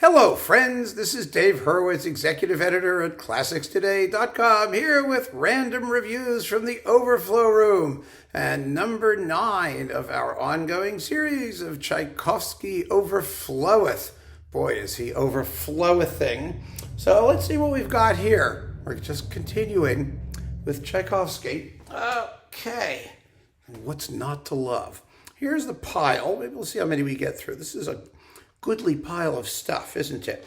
Hello, friends. This is Dave Hurwitz, executive editor at ClassicsToday.com, here with random reviews from the Overflow room and number 9 of our ongoing series of Tchaikovsky Overfloweth. Boy, is he overflowething. So let's see what we've got here. We're just continuing with Tchaikovsky. Okay, what's not to love? Here's the pile. Maybe we'll see how many we get through. This is a goodly pile of stuff, isn't it?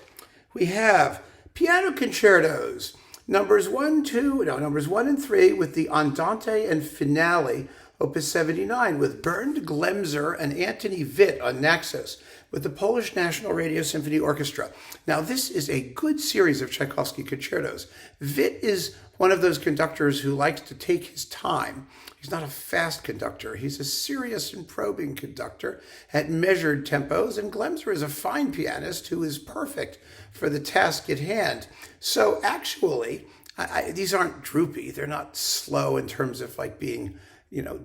We have piano concertos, numbers 1 and 3 with the Andante and Finale, Opus 79, with Bernd Glemser and Antony Witt on Naxos, with the Polish National Radio Symphony Orchestra. Now, this is a good series of Tchaikovsky concertos. Witt is one of those conductors who likes to take his time. He's not a fast conductor. He's a serious and probing conductor at measured tempos, and Glemser is a fine pianist who is perfect for the task at hand. So actually, these aren't droopy. They're not slow in terms of like being,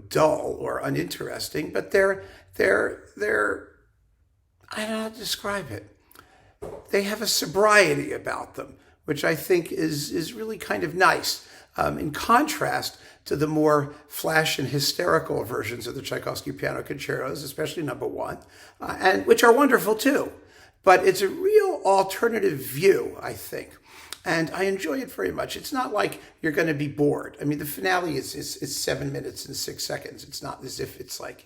dull or uninteresting, but they're I don't know how to describe it. They have a sobriety about them, which I think is really kind of nice, in contrast to the more flash and hysterical versions of the Tchaikovsky piano concertos, especially number 1, and which are wonderful too. But it's a real alternative view, I think. And I enjoy it very much. It's not like you're going to be bored. I mean, the finale is 7 minutes and 6 seconds. It's not as if it's like,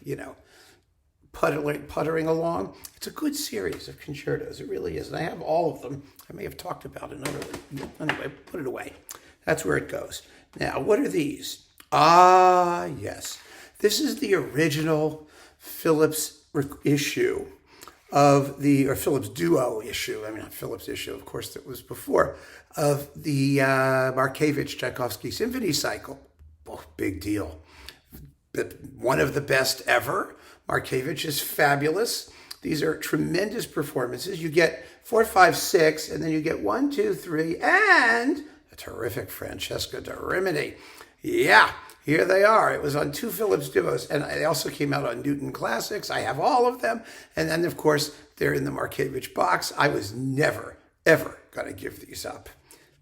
puttering along. It's a good series of concertos. It really is. And I have all of them. I may have talked about another one. Anyway, put it away. That's where it goes. Now, what are these? Ah, yes. This is the original Phillips issue or Phillips duo issue. I mean, not Phillips issue, of course, that was before, of the Markevich Tchaikovsky Symphony Cycle. Oh, big deal. One of the best ever. Markevich is fabulous. These are tremendous performances. You get 4, 5, 6, and then you get 1, 2, 3, and a terrific Francesca da Rimini. Yeah, here they are. It was on 2 Phillips duos, and they also came out on Newton Classics. I have all of them. And then, of course, they're in the Markevich box. I was never, ever going to give these up.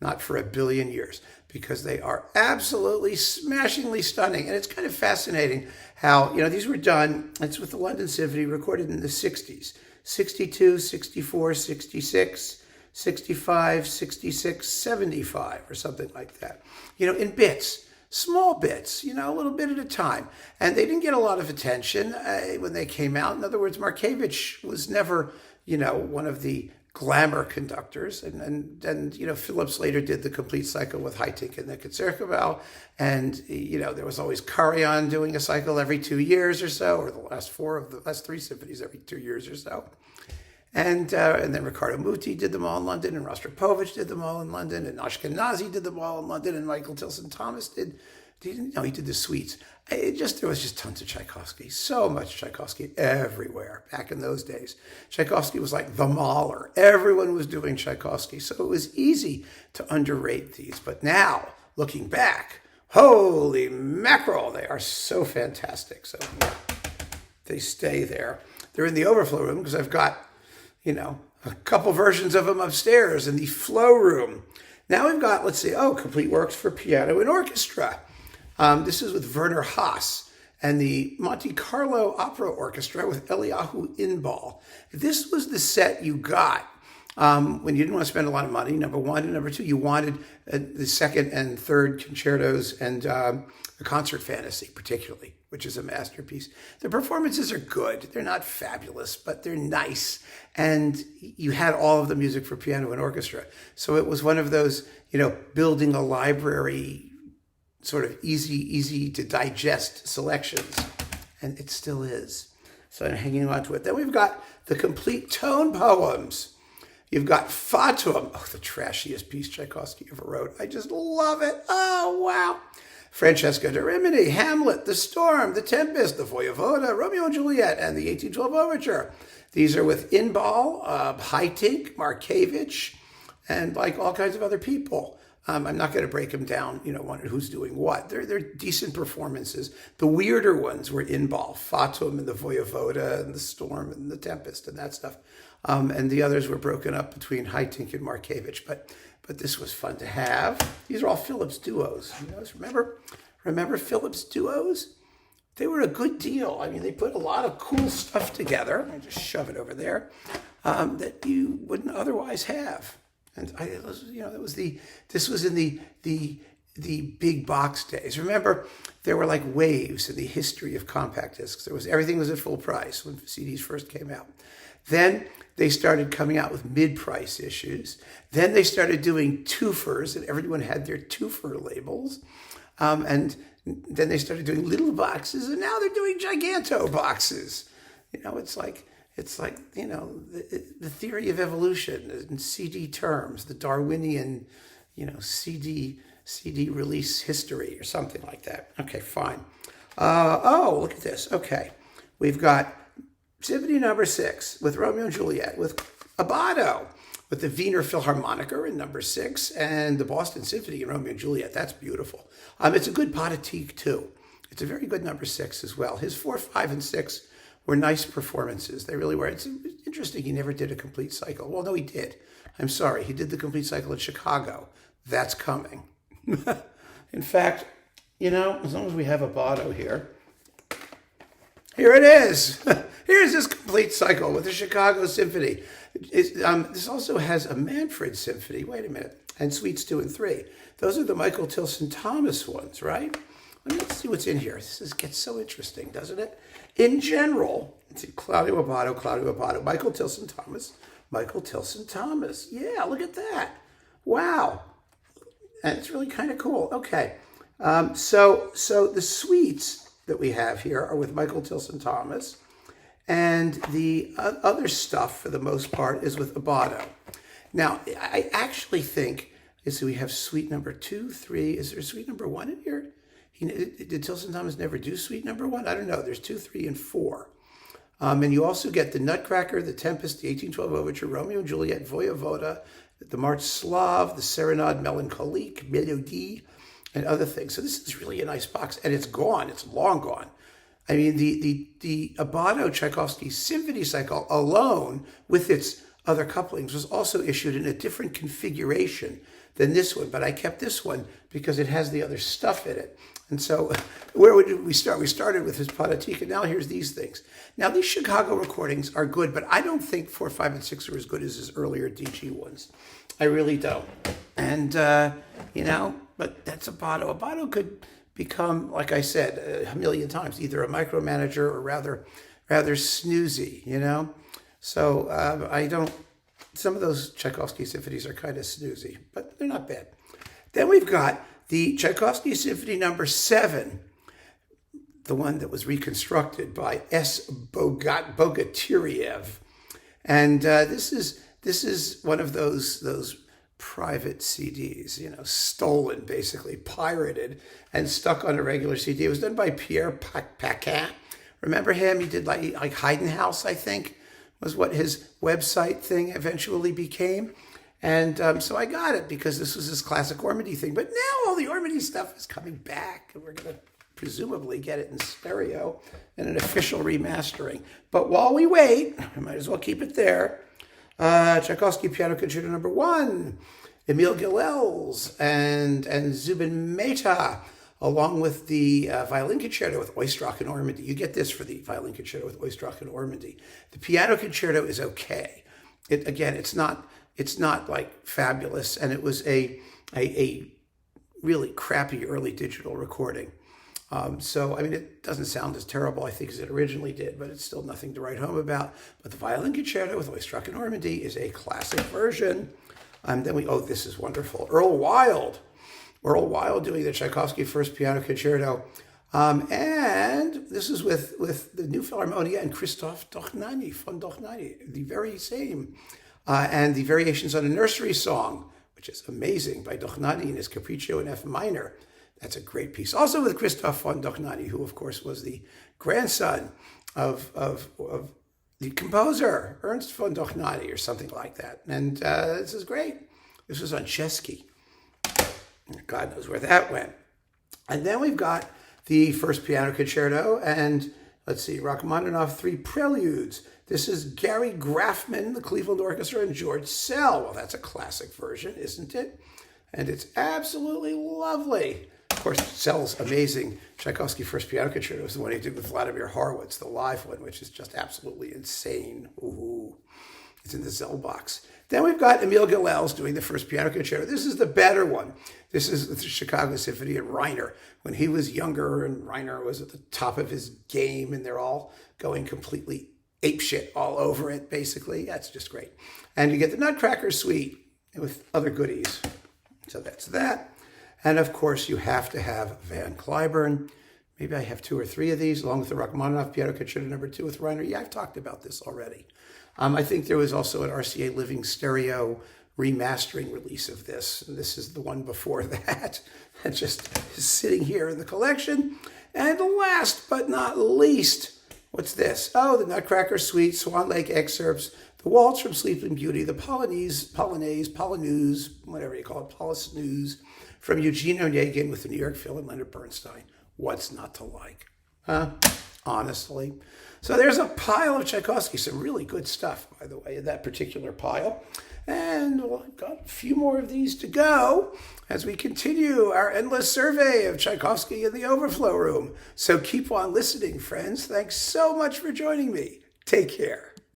Not for a billion years, because they are absolutely smashingly stunning. And it's kind of fascinating how, these were done, it's with the London Symphony, recorded in the 60s, 62, 64, 66, 65, 66, 75, or something like that. In bits, small bits, a little bit at a time. And they didn't get a lot of attention when they came out. In other words, Markevich was never, one of the glamour conductors, and Phillips later did the complete cycle with Haitink and the Concertgebouw, and there was always Karajan doing a cycle every 2 years or so, or the last 3 symphonies every 2 years or so, and then Riccardo Muti did them all in London, and Rostropovich did them all in London, and Ashkenazi did them all in London, and Michael Tilson Thomas did. He did the suites. There was just tons of Tchaikovsky. So much Tchaikovsky everywhere back in those days. Tchaikovsky was like the Mahler. Everyone was doing Tchaikovsky. So it was easy to underrate these. But now, looking back, holy mackerel, they are so fantastic. So yeah, they stay there. They're in the Overflow room because I've got, a couple versions of them upstairs in the Flow room. Now we've got, complete works for piano and orchestra. This is with Werner Haas and the Monte Carlo Opera Orchestra with Eliyahu Inbal. This was the set you got when you didn't want to spend a lot of money, number 1, and number 2, you wanted the second and third concertos and a concert fantasy, particularly, which is a masterpiece. The performances are good. They're not fabulous, but they're nice. And you had all of the music for piano and orchestra. So it was one of those, building a library sort of easy to digest selections, and it still is. So I'm hanging on to it. Then we've got the complete tone poems. You've got Fatum, the trashiest piece Tchaikovsky ever wrote. I just love it. Oh, wow. Francesca da Rimini, Hamlet, The Storm, The Tempest, The Voyevoda, Romeo and Juliet, and the 1812 Overture. These are with Inbal, Haitink, Markevich, and like all kinds of other people. I'm not going to break them down, who's doing what. They're decent performances. The weirder ones were Inbal, Fatum, and the Voyevoda, and the Storm, and the Tempest, and that stuff. And the others were broken up between Haitink and Markevich. But this was fun to have. These are all Philips duos. You guys remember Philips duos? They were a good deal. I mean, they put a lot of cool stuff together. I just shove it over there that you wouldn't otherwise have. And this was in the big box days. Remember, there were like waves in the history of compact discs. Everything was at full price when CDs first came out. Then they started coming out with mid-price issues. Then they started doing twofers, and everyone had their twofer labels. And then they started doing little boxes, and now they're doing giganto boxes. It's like the theory of evolution in CD terms, the Darwinian, CD release history or something like that. Okay, fine. Look at this. Okay, we've got Symphony Number 6 with Romeo and Juliet, with Abbado, with the Wiener Philharmoniker in Number 6, and the Boston Symphony in Romeo and Juliet. That's beautiful. It's a good Potatique too. It's a very good Number 6 as well. His 4, 5, and 6 were nice performances. They really were. It's interesting he never did a complete cycle. Well, no, he did. I'm sorry. He did the complete cycle at Chicago. That's coming. In fact, as long as we have Abbado here it is. Here's his complete cycle with the Chicago Symphony. This also has a Manfred Symphony. Wait a minute. And Suites 2 and 3. Those are the Michael Tilson Thomas ones, right? Let's see what's in here. This gets so interesting, doesn't it? In general, it's Claudio Abbado, Michael Tilson Thomas. Yeah, look at that. Wow. And it's really kind of cool. Okay. So the suites that we have here are with Michael Tilson Thomas. And the other stuff, for the most part, is with Abbado. Now, I actually think, so we have suite number 2, 3. Is there suite number 1 in here? Did Tilson Thomas never do suite number 1? I don't know. There's 2, 3, and 4. And you also get the Nutcracker, the Tempest, the 1812 Overture, Romeo and Juliet, Voyevoda, the March Slav, the Serenade Melancholique, Melodie, and other things. So this is really a nice box. And it's gone. It's long gone. I mean, the Abbado Tchaikovsky Symphony Cycle alone, with its other couplings, was also issued in a different configuration than this one. But I kept this one because it has the other stuff in it. And so where would we start? We started with his Potatique, and now here's these things. Now, these Chicago recordings are good, but I don't think 4, 5, and 6 are as good as his earlier DG ones. I really don't. And, but that's Abbado. Abbado could become, like I said, a million times, either a micromanager or rather snoozy, So some of those Tchaikovsky symphonies are kind of snoozy, but they're not bad. Then we've got the Tchaikovsky Symphony Number 7, the one that was reconstructed by S. Bogatiriev. And this is one of those private CDs, stolen, basically, pirated, and stuck on a regular CD. It was done by Pierre Paquin. Remember him? He did like Heidenhaus, I think, was what his website thing eventually became. And so I got it because this was his classic Ormandy thing. But now all the Ormandy stuff is coming back, and we're going to presumably get it in stereo and an official remastering. But while we wait, I might as well keep it there. Tchaikovsky Piano Concerto Number 1, Emil Gilels and Zubin Mehta, along with the Violin Concerto with Oistrakh and Ormandy. You get this for the Violin Concerto with Oistrakh and Ormandy. The Piano Concerto is okay. It's not like fabulous, and it was a really crappy early digital recording. So, I mean, it doesn't sound as terrible, I think, as it originally did, but it's still nothing to write home about. But the Violin Concerto with Oistrakh and Ormandy is a classic version. Then this is wonderful. Earl Wild doing the Tchaikovsky First Piano Concerto. And this is with the New Philharmonia and Christoph Dochnani, von Dochnani, the very same. And the Variations on a Nursery Song, which is amazing, by Dochnani in his Capriccio in F minor. That's a great piece. Also with Christoph von Dochnani, who, of course, was the grandson of the composer, Ernst von Dochnani, or something like that. And this is great. This was on Chesky. God knows where that went. And then we've got the First Piano Concerto, and Let's see, Rachmaninoff 3 Preludes. This is Gary Graffman, the Cleveland Orchestra, and George Sell. Well, that's a classic version, isn't it? And it's absolutely lovely. Of course, Sell's amazing Tchaikovsky First Piano Concerto is the one he did with Vladimir Horowitz, the live one, which is just absolutely insane. Ooh, it's in the Zell box. Then we've got Emil Gilels doing the First Piano Concerto. This is the better one. This is the Chicago Symphony and Reiner. When he was younger and Reiner was at the top of his game and they're all going completely apeshit all over it, basically. That's just great. And you get the Nutcracker Suite with other goodies. So that's that. And of course, you have to have Van Cliburn. Maybe I have 2 or 3 of these, along with the Rachmaninoff Piano Concerto No. 2 with Reiner. Yeah, I've talked about this already. I think there was also an RCA Living Stereo remastering release of this. And this is the one before that. That just is sitting here in the collection. And last but not least, what's this? Oh, the Nutcracker Suite, Swan Lake excerpts, the Waltz from Sleeping Beauty, the Polonaise, whatever you call it, Polonaise, from Eugene Onegin with the New York Phil and Leonard Bernstein. What's not to like? Honestly. So there's a pile of Tchaikovsky, some really good stuff, by the way, in that particular pile. And I've got a few more of these to go as we continue our endless survey of Tchaikovsky in the Overflow room. So keep on listening, friends. Thanks so much for joining me. Take care.